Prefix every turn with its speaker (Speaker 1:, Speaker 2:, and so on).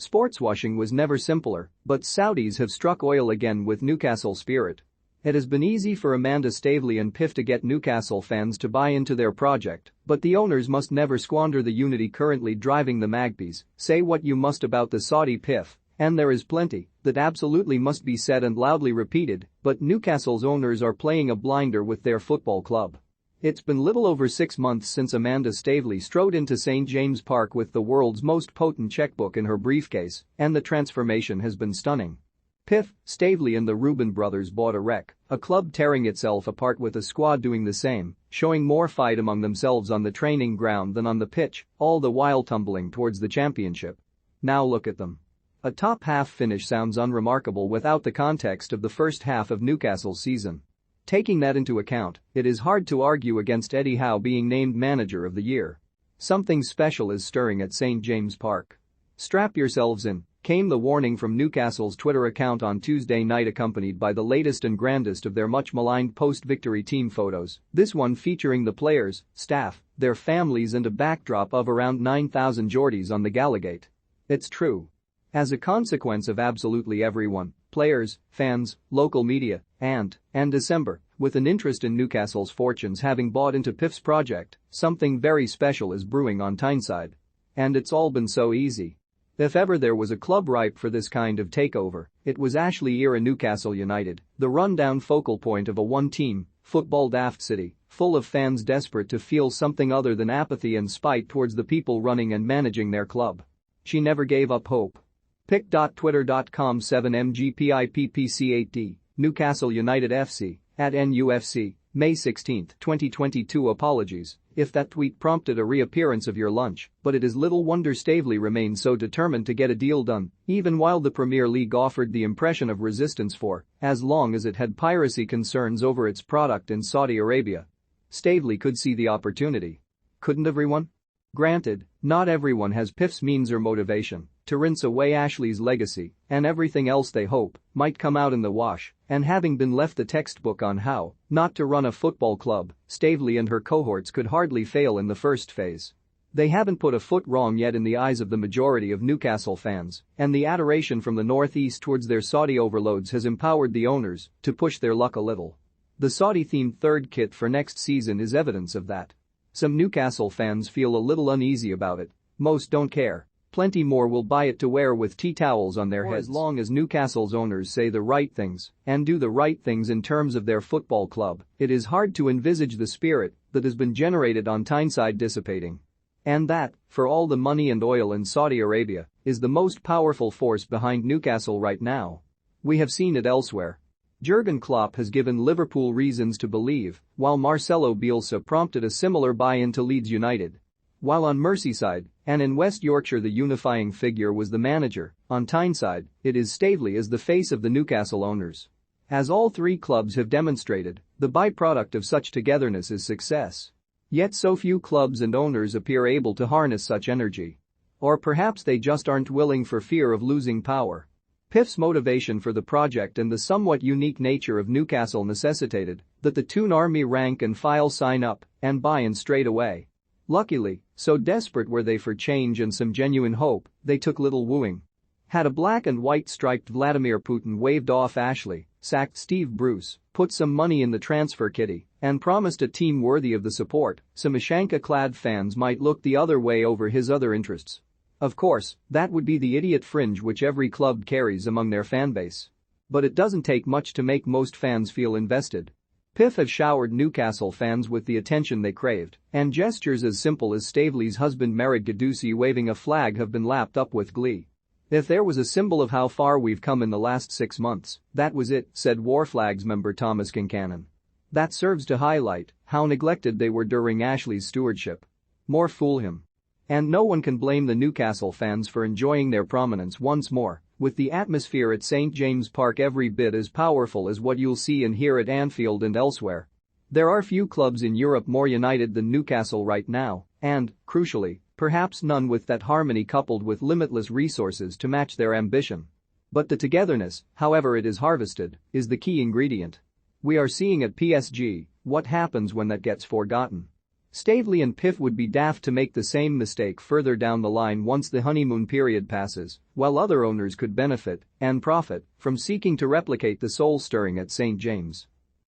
Speaker 1: Sportswashing was never simpler, but Saudis have struck oil again with Newcastle spirit. It has been easy for Amanda Staveley and PIF to get Newcastle fans to buy into their project, but the owners must never squander the unity currently driving the Magpies. Say what you must about the Saudi PIF, and there is plenty that absolutely must be said and loudly repeated, but Newcastle's owners are playing a blinder with their football club. It's been little over 6 months since Amanda Staveley strode into St. James Park with the world's most potent checkbook in her briefcase, and the transformation has been stunning. PIF, Staveley and the Reuben brothers bought a wreck, a club tearing itself apart with a squad doing the same, showing more fight among themselves on the training ground than on the pitch, all the while tumbling towards the championship. Now look at them. A top-half finish sounds unremarkable without the context of the first half of Newcastle's season. Taking that into account, it is hard to argue against Eddie Howe being named Manager of the Year. Something special is stirring at St. James Park. Strap yourselves in, came the warning from Newcastle's Twitter account on Tuesday night, accompanied by the latest and grandest of their much-maligned post-victory team photos, this one featuring the players, staff, their families and a backdrop of around 9,000 Geordies on the Gallagate. It's true. As a consequence of absolutely everyone, players, fans, local media, and December, with an interest in Newcastle's fortunes having bought into PIF's project, something very special is brewing on Tyneside. And it's all been so easy. If ever there was a club ripe for this kind of takeover, it was Ashley-era Newcastle United, the rundown focal point of a one-team, football-daft city, full of fans desperate to feel something other than apathy and spite towards the people running and managing their club. She never gave up hope. Pic.twitter.com 7mgpippc8d, Newcastle United FC, at NUFC, May 16, 2022. Apologies if that tweet prompted a reappearance of your lunch, but it is little wonder Staveley remained so determined to get a deal done, even while the Premier League offered the impression of resistance for as long as it had piracy concerns over its product in Saudi Arabia. Staveley could see the opportunity. Couldn't everyone? Granted, not everyone has PIF's means or motivation to rinse away Ashley's legacy, and everything else they hope might come out in the wash, and having been left the textbook on how not to run a football club, Staveley and her cohorts could hardly fail in the first phase. They haven't put a foot wrong yet in the eyes of the majority of Newcastle fans, and the adoration from the northeast towards their Saudi overloads has empowered the owners to push their luck a little. The Saudi-themed third kit for next season is evidence of that. Some Newcastle fans feel a little uneasy about it. Most don't care. Plenty more will buy it to wear with tea towels on their heads. As long as Newcastle's owners say the right things and do the right things in terms of their football club, it is hard to envisage the spirit that has been generated on Tyneside dissipating. And that, for all the money and oil in Saudi Arabia, is the most powerful force behind Newcastle right now. We have seen it elsewhere. Jurgen Klopp has given Liverpool reasons to believe, while Marcelo Bielsa prompted a similar buy-in to Leeds United. While on Merseyside and in West Yorkshire the unifying figure was the manager, on Tyneside, it is Staveley as the face of the Newcastle owners. As all three clubs have demonstrated, the byproduct of such togetherness is success. Yet so few clubs and owners appear able to harness such energy. Or perhaps they just aren't willing for fear of losing power. PIF's motivation for the project and the somewhat unique nature of Newcastle necessitated that the Toon Army rank and file sign up and buy in straight away. Luckily, so desperate were they for change and some genuine hope, they took little wooing. Had a black and white striped Vladimir Putin waved off Ashley, sacked Steve Bruce, put some money in the transfer kitty, and promised a team worthy of the support, some Ashanka-clad fans might look the other way over his other interests. Of course, that would be the idiot fringe which every club carries among their fanbase. But it doesn't take much to make most fans feel invested. PIF have showered Newcastle fans with the attention they craved, and gestures as simple as Staveley's husband Merrick Gadusi waving a flag have been lapped up with glee. If there was a symbol of how far we've come in the last 6 months, that was it, said Warflags member Thomas Kincannon. That serves to highlight how neglected they were during Ashley's stewardship. More fool him. And no one can blame the Newcastle fans for enjoying their prominence once more, with the atmosphere at St. James Park every bit as powerful as what you'll see and hear at Anfield and elsewhere. There are few clubs in Europe more united than Newcastle right now, and, crucially, perhaps none with that harmony coupled with limitless resources to match their ambition. But the togetherness, however it is harvested, is the key ingredient. We are seeing at PSG what happens when that gets forgotten. Stavely and Piff would be daft to make the same mistake further down the line once the honeymoon period passes, while other owners could benefit and profit from seeking to replicate the soul-stirring at St. James.